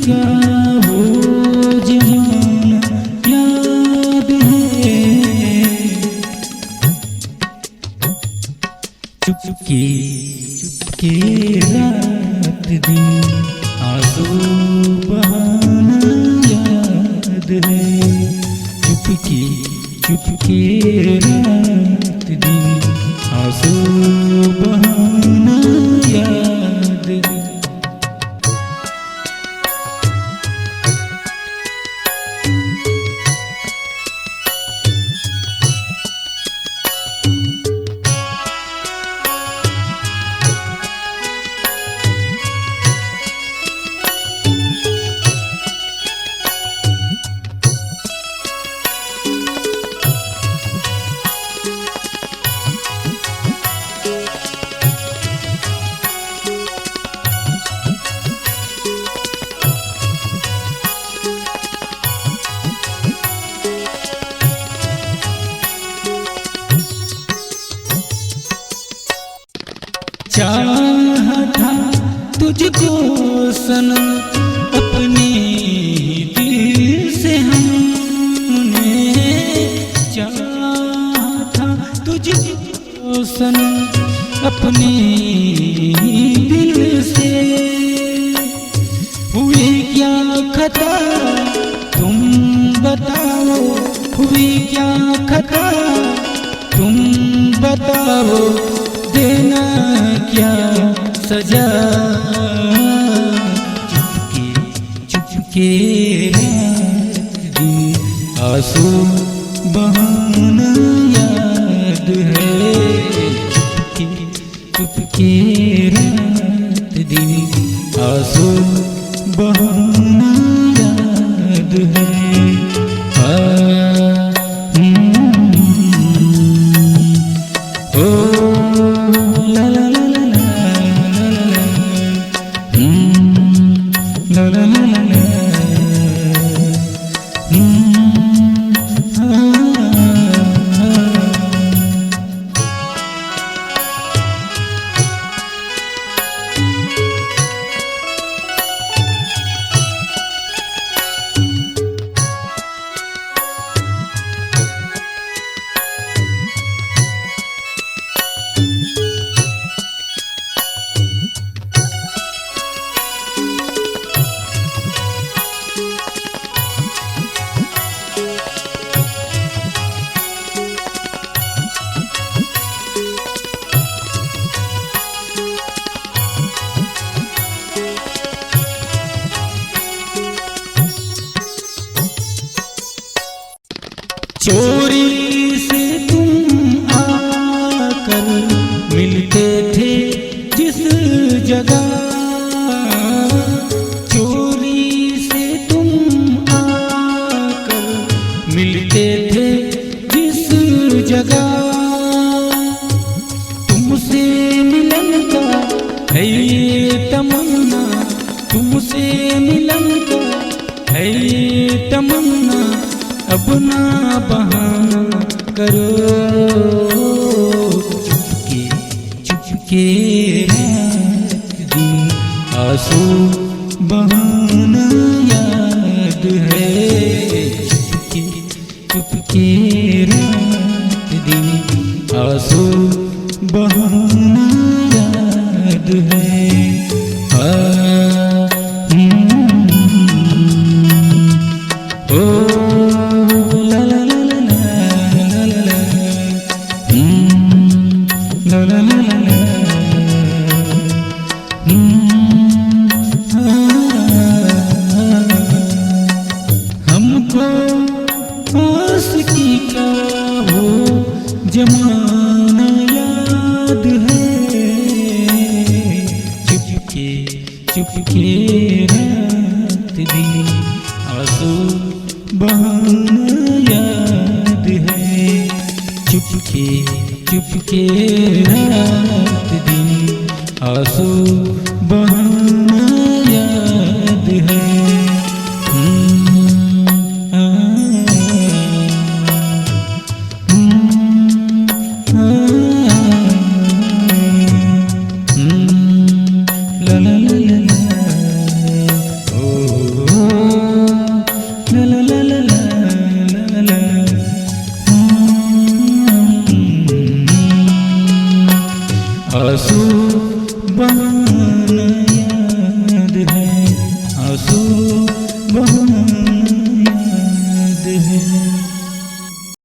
का वो जमाना याद है। चुपके चुपके रात दिन आंसू बहाना याद है। चुपके चुपके रात दिन आंसू बहाना याद है। चाहा था तुझको सनम अपने दिल से हमने, चाहा था तुझको सनम अपने दिल से। हुई क्या खता तुम बताओ, हुई क्या खता तुम बताओ, देना क्या सजा। चुपके चुपके रात दिन आंसू बहाना याद है। चुपके चुपके रात दिन आंसू बहाना याद है। चोरी से तुम आकर मिलते थे जिस जगह, चोरी से तुम आकर मिलते थे जिस जगह। तुमसे मिलन का है ये तमन्ना, तुमसे मिलन का है ये तमन्ना, अब ना बहाना करो। चुपके चुपके रात दिन आंसू बहाना याद है। चुपके चुपके रात दिन आंसू बहाना याद है। हमको आशिकी का वो जमाना याद है। चुपके चुपके रात दिन आंसू बहाना याद है। चुपके चुपके रात दिन आंसू बहाना याद है। ला ला ला ला ला, ओ आंसू